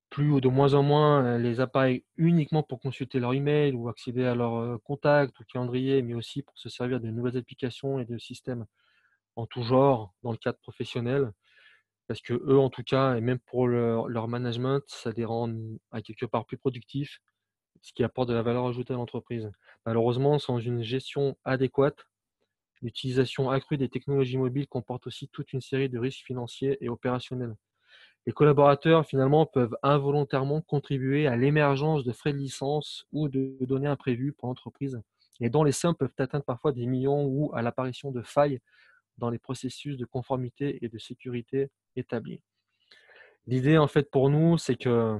plus ou de moins en moins les appareils uniquement pour consulter leur email ou accéder à leurs contacts ou calendrier, mais aussi pour se servir de nouvelles applications et de systèmes en tout genre dans le cadre professionnel. Parce que eux, en tout cas, et même pour leur management, ça les rend à quelque part plus productifs, ce qui apporte de la valeur ajoutée à l'entreprise. Malheureusement, sans une gestion adéquate, l'utilisation accrue des technologies mobiles comporte aussi toute une série de risques financiers et opérationnels. Les collaborateurs, finalement, peuvent involontairement contribuer à l'émergence de frais de licence ou de données imprévues pour l'entreprise et dont les sommes peuvent atteindre parfois des millions ou à l'apparition de failles dans les processus de conformité et de sécurité établis. L'idée, en fait, pour nous, c'est que,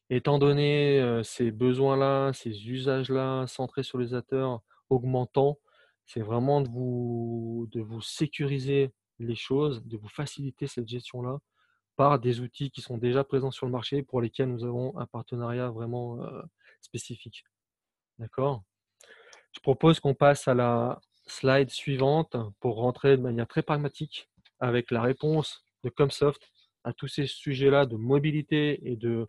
étant donné ces besoins-là, ces usages-là, centrés sur l'utilisateur, augmentant, c'est vraiment de vous sécuriser les choses, de vous faciliter cette gestion-là par des outils qui sont déjà présents sur le marché pour lesquels nous avons un partenariat vraiment spécifique. D'accord? Je propose qu'on passe à la slide suivante pour rentrer de manière très pragmatique avec la réponse de Comsoft à tous ces sujets-là de mobilité et de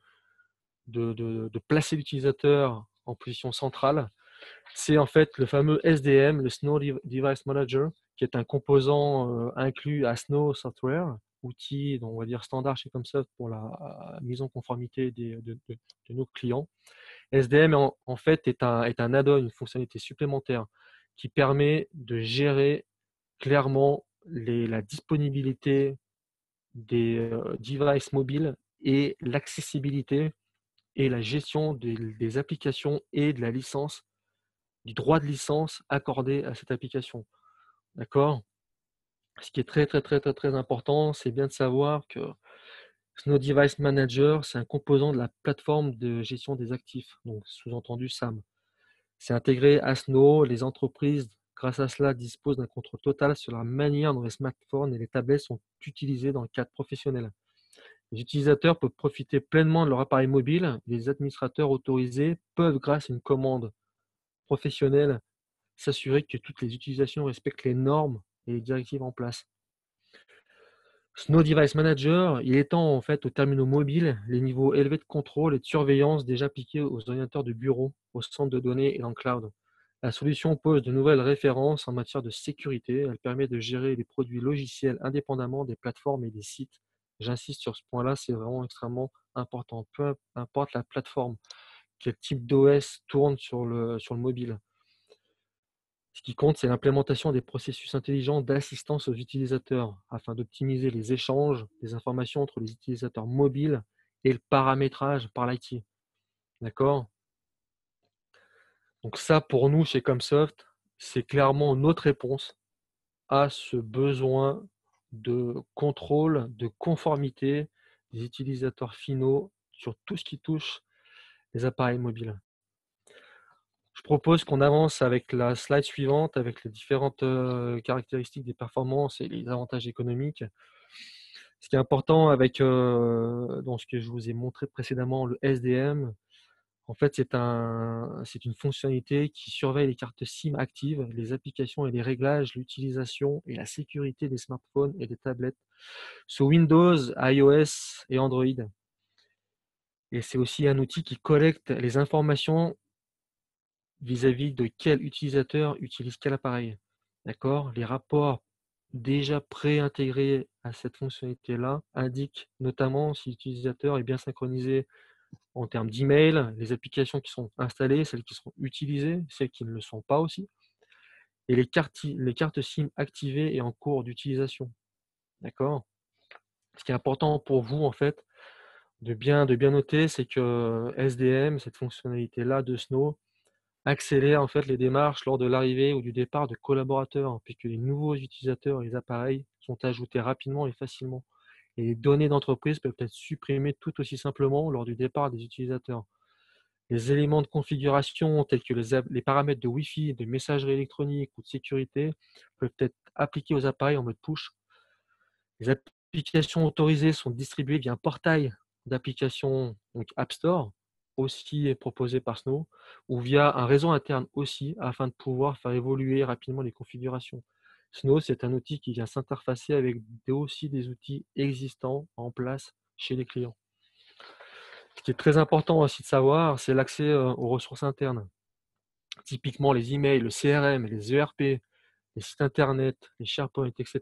placer l'utilisateur en position centrale. C'est en fait le fameux SDM, le Snow Device Manager, qui est un composant inclus à Snow Software, outil on va dire standard chez Comsoft pour la mise en conformité de nos clients. SDM en fait est un add-on, une fonctionnalité supplémentaire qui permet de gérer clairement la disponibilité des devices mobiles et l'accessibilité et la gestion des applications et de la licence, du droit de licence accordé à cette application. D'accord? Ce qui est très, très, très, très, très important, c'est bien de savoir que Snow Device Manager, c'est un composant de la plateforme de gestion des actifs, donc sous-entendu SAM. C'est intégré à Snow. Les entreprises, grâce à cela, disposent d'un contrôle total sur la manière dont les smartphones et les tablettes sont utilisés dans le cadre professionnel. Les utilisateurs peuvent profiter pleinement de leur appareil mobile. Les administrateurs autorisés peuvent, grâce à une commande professionnelle, s'assurer que toutes les utilisations respectent les normes et les directives en place. Snow Device Manager, il étend en fait aux terminaux mobiles les niveaux élevés de contrôle et de surveillance déjà appliqués aux ordinateurs de bureau, aux centres de données et dans le cloud. La solution pose de nouvelles références en matière de sécurité. Elle permet de gérer les produits logiciels indépendamment des plateformes et des sites. J'insiste sur ce point-là, c'est vraiment extrêmement important. Peu importe la plateforme, quel type d'OS tourne sur le mobile. Ce qui compte, c'est l'implémentation des processus intelligents d'assistance aux utilisateurs afin d'optimiser les échanges des informations entre les utilisateurs mobiles et le paramétrage par l'IT. D'accord? Donc ça, pour nous, chez Comsoft, c'est clairement notre réponse à ce besoin de contrôle, de conformité des utilisateurs finaux sur tout ce qui touche les appareils mobiles. Je propose qu'on avance avec la slide suivante, avec les différentes caractéristiques des performances et les avantages économiques. Ce qui est important avec dans ce que je vous ai montré précédemment, le SDM, en fait, c'est une fonctionnalité qui surveille les cartes SIM actives, les applications et les réglages, l'utilisation et la sécurité des smartphones et des tablettes sous Windows, iOS et Android. Et c'est aussi un outil qui collecte les informations vis-à-vis de quel utilisateur utilise quel appareil. D'accord? Les rapports déjà pré-intégrés à cette fonctionnalité-là indiquent notamment si l'utilisateur est bien synchronisé en termes d'email, les applications qui sont installées, celles qui seront utilisées, celles qui ne le sont pas aussi, et les cartes SIM activées et en cours d'utilisation. D'accord? Ce qui est important pour vous, en fait, de bien noter, c'est que SDM, cette fonctionnalité-là de Snow, accélère en fait les démarches lors de l'arrivée ou du départ de collaborateurs, puisque les nouveaux utilisateurs et les appareils sont ajoutés rapidement et facilement. Et les données d'entreprise peuvent être supprimées tout aussi simplement lors du départ des utilisateurs. Les éléments de configuration tels que les paramètres de Wi-Fi, de messagerie électronique ou de sécurité peuvent être appliqués aux appareils en mode push. Les applications autorisées sont distribuées via un portail d'applications, donc App Store, aussi proposé par Snow, ou via un réseau interne aussi, afin de pouvoir faire évoluer rapidement les configurations. Snow, c'est un outil qui vient s'interfacer avec aussi des outils existants en place chez les clients. Ce qui est très important aussi de savoir, c'est l'accès aux ressources internes. Typiquement les emails, le CRM, les ERP, les sites internet, les SharePoint, etc.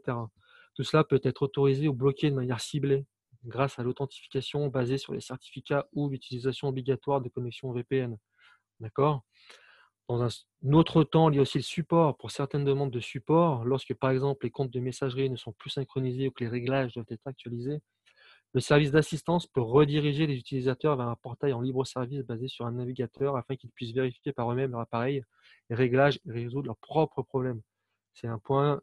Tout cela peut être autorisé ou bloqué de manière ciblée grâce à l'authentification basée sur les certificats ou l'utilisation obligatoire de connexion VPN. D'accord? Dans un autre temps, il y a aussi le support pour certaines demandes de support. Lorsque, par exemple, les comptes de messagerie ne sont plus synchronisés ou que les réglages doivent être actualisés, Le service d'assistance peut rediriger les utilisateurs vers un portail en libre service basé sur un navigateur afin qu'ils puissent vérifier par eux-mêmes leur appareil, les réglages et résoudre leurs propres problèmes. C'est un point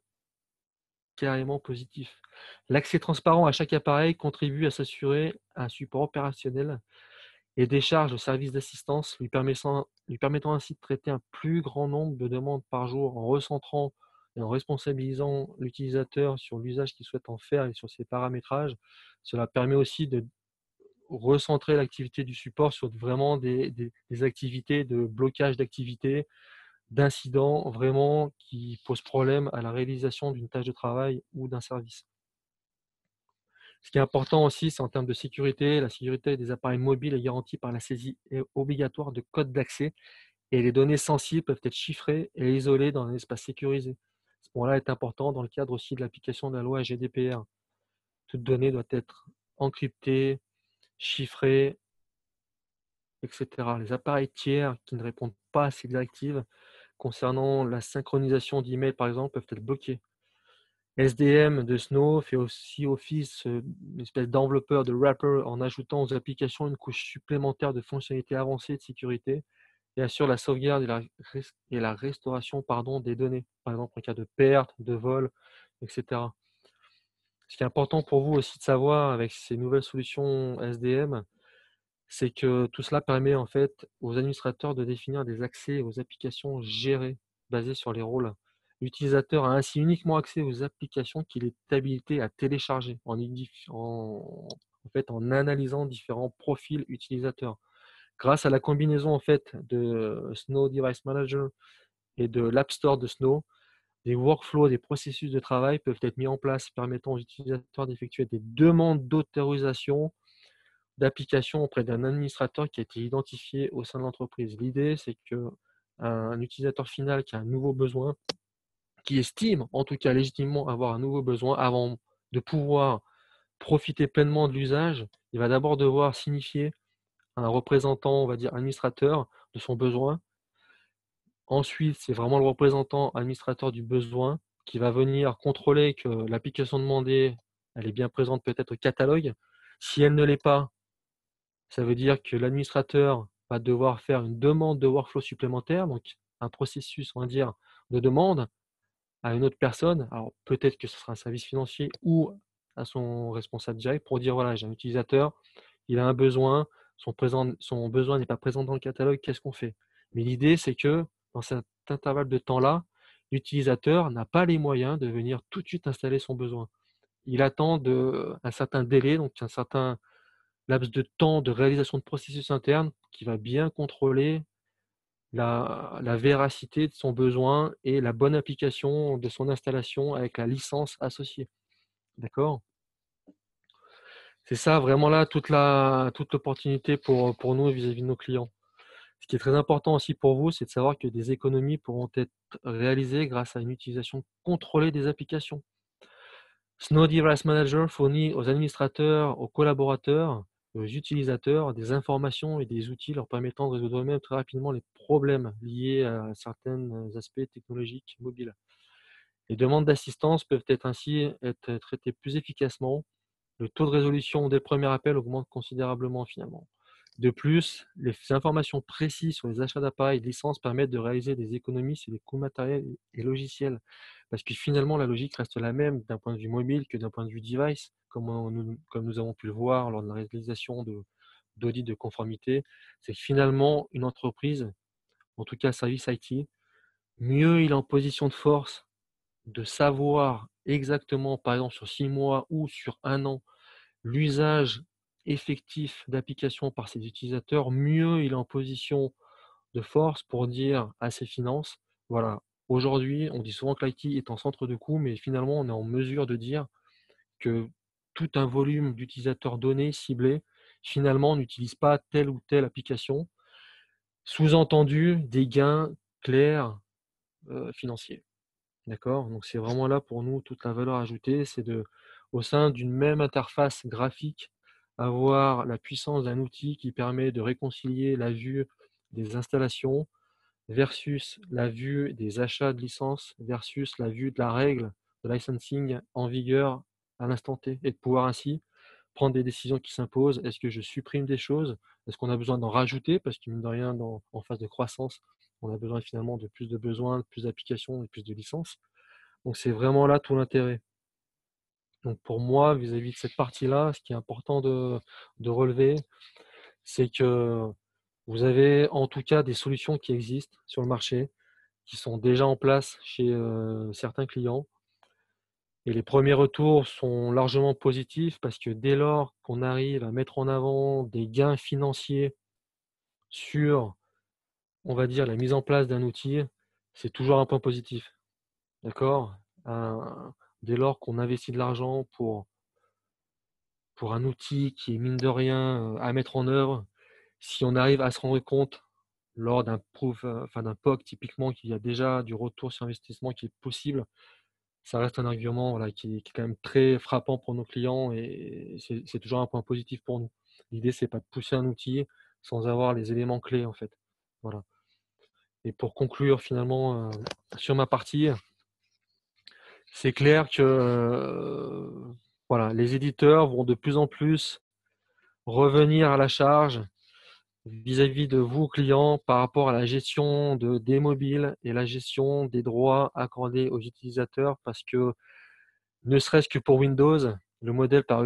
carrément positif. L'accès transparent à chaque appareil contribue à s'assurer un support opérationnel et décharge le service d'assistance, lui permettant ainsi de traiter un plus grand nombre de demandes par jour en recentrant et en responsabilisant l'utilisateur sur l'usage qu'il souhaite en faire et sur ses paramétrages. Cela permet aussi de recentrer l'activité du support sur vraiment des activités de blocage d'activité, d'incidents vraiment qui posent problème à la réalisation d'une tâche de travail ou d'un service. Ce qui est important aussi, c'est en termes de sécurité. La sécurité des appareils mobiles est garantie par la saisie obligatoire de codes d'accès et les données sensibles peuvent être chiffrées et isolées dans un espace sécurisé. Ce point-là est important dans le cadre aussi de l'application de la loi GDPR. Toute donnée doit être encryptée, chiffrée, etc. Les appareils tiers qui ne répondent pas à ces directives concernant la synchronisation d'emails, par exemple, peuvent être bloqués. SDM de Snow fait aussi office d'une espèce d'enveloppeur, de wrapper, en ajoutant aux applications une couche supplémentaire de fonctionnalités avancées de sécurité et assure la sauvegarde et la restauration des données, par exemple en cas de perte, de vol, etc. Ce qui est important pour vous aussi de savoir avec ces nouvelles solutions SDM, c'est que tout cela permet en fait aux administrateurs de définir des accès aux applications gérées basées sur les rôles. L'utilisateur a ainsi uniquement accès aux applications qu'il est habilité à télécharger en analysant différents profils utilisateurs. Grâce à la combinaison en fait de Snow Device Manager et de l'App Store de Snow, des workflows, des processus de travail peuvent être mis en place permettant aux utilisateurs d'effectuer des demandes d'autorisation d'application auprès d'un administrateur qui a été identifié au sein de l'entreprise. L'idée, c'est qu'un utilisateur final qui a un nouveau besoin, qui estime en tout cas légitimement avoir un nouveau besoin, avant de pouvoir profiter pleinement de l'usage, il va d'abord devoir signifier à un représentant, on va dire administrateur, de son besoin. Ensuite, c'est vraiment le représentant administrateur du besoin qui va venir contrôler que l'application demandée, elle est bien présente peut-être au catalogue. Si elle ne l'est pas, ça veut dire que l'administrateur va devoir faire une demande de workflow supplémentaire, donc un processus, on va dire, de demande à une autre personne. Alors peut-être que ce sera un service financier ou à son responsable direct pour dire voilà, j'ai un utilisateur, il a un besoin, son besoin n'est pas présent dans le catalogue, qu'est-ce qu'on fait? Mais l'idée, c'est que dans cet intervalle de temps-là, l'utilisateur n'a pas les moyens de venir tout de suite installer son besoin. Il attend un certain délai, donc un certain laps de temps de réalisation de processus interne qui va bien contrôler la véracité de son besoin et la bonne application de son installation avec la licence associée. D'accord? C'est ça vraiment là toute l'opportunité pour nous vis-à-vis de nos clients. Ce qui est très important aussi pour vous, c'est de savoir que des économies pourront être réalisées grâce à une utilisation contrôlée des applications. Snow Device Manager fournit aux administrateurs, aux collaborateurs, aux utilisateurs des informations et des outils leur permettant de résoudre eux-mêmes très rapidement les problèmes liés à certains aspects technologiques mobiles. Les demandes d'assistance peuvent être traitées plus efficacement. Le taux de résolution des premiers appels augmente considérablement finalement. De plus, les informations précises sur les achats d'appareils et de licences permettent de réaliser des économies sur les coûts matériels et logiciels. Parce que finalement, la logique reste la même d'un point de vue mobile que d'un point de vue device, comme nous avons pu le voir lors de la réalisation d'audits de conformité. C'est que finalement, une entreprise, en tout cas service IT, mieux il est en position de force de savoir exactement, par exemple sur 6 mois ou sur 1 an, l'usage effectif d'applications par ses utilisateurs, mieux il est en position de force pour dire à ses finances, voilà, aujourd'hui, on dit souvent que l'IT est en centre de coût, mais finalement, on est en mesure de dire que tout un volume d'utilisateurs donnés, ciblés, finalement, n'utilise pas telle ou telle application. Sous-entendu, des gains clairs financiers. D'accord? Donc c'est vraiment là pour nous toute la valeur ajoutée, c'est au sein d'une même interface graphique, avoir la puissance d'un outil qui permet de réconcilier la vue des installations versus la vue des achats de licences versus la vue de la règle de licensing en vigueur à l'instant T et de pouvoir ainsi prendre des décisions qui s'imposent. Est-ce que je supprime des choses? Est-ce qu'on a besoin d'en rajouter? Parce que mine de rien, en phase de croissance, on a besoin finalement de plus de besoins, de plus d'applications et plus de licences. Donc c'est vraiment là tout l'intérêt. Donc pour moi, vis-à-vis de cette partie-là, ce qui est important de relever, c'est que vous avez en tout cas des solutions qui existent sur le marché, qui sont déjà en place chez certains clients. Et les premiers retours sont largement positifs parce que dès lors qu'on arrive à mettre en avant des gains financiers sur, on va dire, la mise en place d'un outil, c'est toujours un point positif. D'accord? Dès lors qu'on investit de l'argent pour un outil qui est mine de rien à mettre en œuvre, si on arrive à se rendre compte lors d'un proof, enfin d'un POC typiquement qu'il y a déjà du retour sur investissement qui est possible, ça reste un argument voilà, qui est quand même très frappant pour nos clients et c'est toujours un point positif pour nous. L'idée, c'est pas de pousser un outil sans avoir les éléments clés en fait. Voilà. Et pour conclure finalement sur ma partie, c'est clair que voilà, les éditeurs vont de plus en plus revenir à la charge vis-à-vis de vous, clients, par rapport à la gestion des mobiles et la gestion des droits accordés aux utilisateurs, parce que ne serait-ce que pour Windows, le modèle par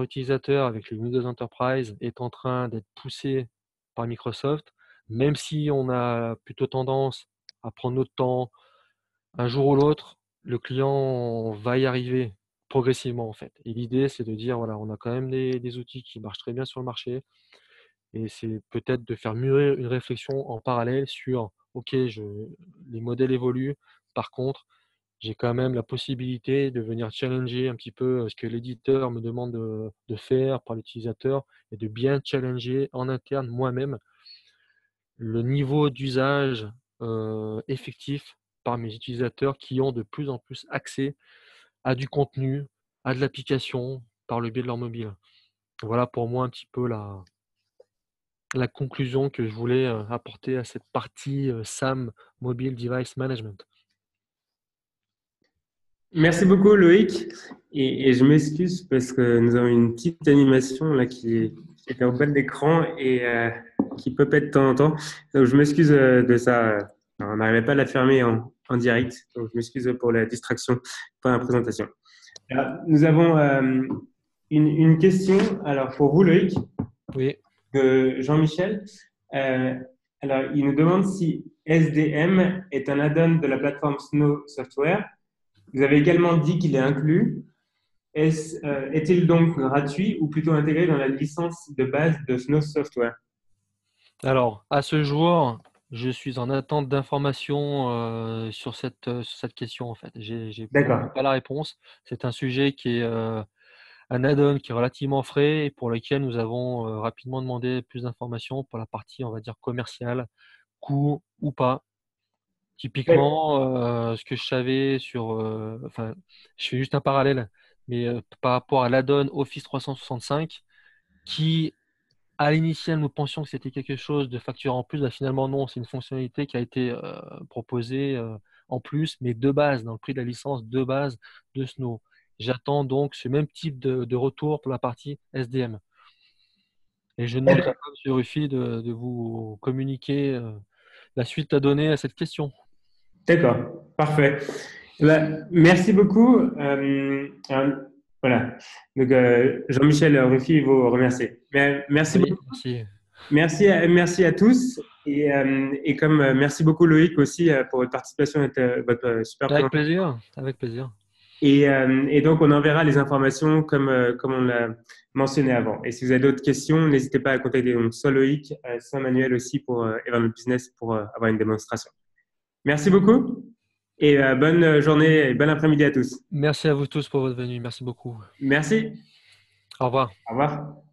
utilisateur avec les Windows Enterprise est en train d'être poussé par Microsoft, même si on a plutôt tendance à prendre notre temps, un jour ou l'autre, le client va y arriver progressivement en fait. Et l'idée, c'est de dire, voilà, on a quand même des outils qui marchent très bien sur le marché, et c'est peut-être de faire mûrir une réflexion en parallèle sur, OK, les modèles évoluent, par contre, j'ai quand même la possibilité de venir challenger un petit peu ce que l'éditeur me demande de faire par l'utilisateur et de bien challenger en interne moi-même le niveau d'usage effectif par mes utilisateurs qui ont de plus en plus accès à du contenu, à de l'application par le biais de leur mobile. Voilà pour moi un petit peu la conclusion que je voulais apporter à cette partie SAM, Mobile Device Management. Merci beaucoup, Loïc. Et je m'excuse parce que nous avons une petite animation là qui est au bas de l'écran et qui peut pète de temps en temps. Donc, je m'excuse de ça. On n'arrivait pas à la fermer en direct. Donc, je m'excuse pour la distraction pendant la présentation. Alors, nous avons une question alors, pour vous, Loïc, Oui. de Jean-Michel. Euh, alors, il nous demande si SDM est un add-on de la plateforme Snow Software. Vous avez également dit qu'il est inclus. Est-il donc gratuit ou plutôt intégré dans la licence de base de Snow Software? Alors, à ce jour, je suis en attente d'informations sur cette question en fait. J'ai pour l'instant D'accord. pas la réponse. C'est un sujet qui est un add-on qui est relativement frais et pour lequel nous avons rapidement demandé plus d'informations pour la partie, on va dire, commerciale, coût ou pas. Typiquement, ce que je savais sur, enfin, je fais juste un parallèle, mais par rapport à l'add-on Office 365, qui à l'initial nous pensions que c'était quelque chose de facturé en plus, bah, finalement non, c'est une fonctionnalité qui a été proposée en plus, mais de base, dans le prix de la licence de base de Snow. J'attends donc ce même type de retour pour la partie SDM. Et je ne manquerai pas, M. Ruffy, de vous communiquer la suite à donner à cette question. D'accord, parfait. Eh ben, merci beaucoup. Voilà. Donc, Jean-Michel Ruffi vous remercie. Merci Oui, beaucoup. merci. Merci à tous. Et comme merci beaucoup Loïc aussi pour votre participation et votre super Avec présentation. plaisir, avec plaisir. Et donc, on enverra les informations comme on l'a mentionné avant. Et si vous avez d'autres questions, n'hésitez pas à contacter donc, soit Loïc, soit Manuel aussi pour Evernote Business pour avoir une démonstration. Merci beaucoup et bonne journée et bon après-midi à tous. Merci à vous tous pour votre venue. Merci beaucoup. Merci. Au revoir. Au revoir.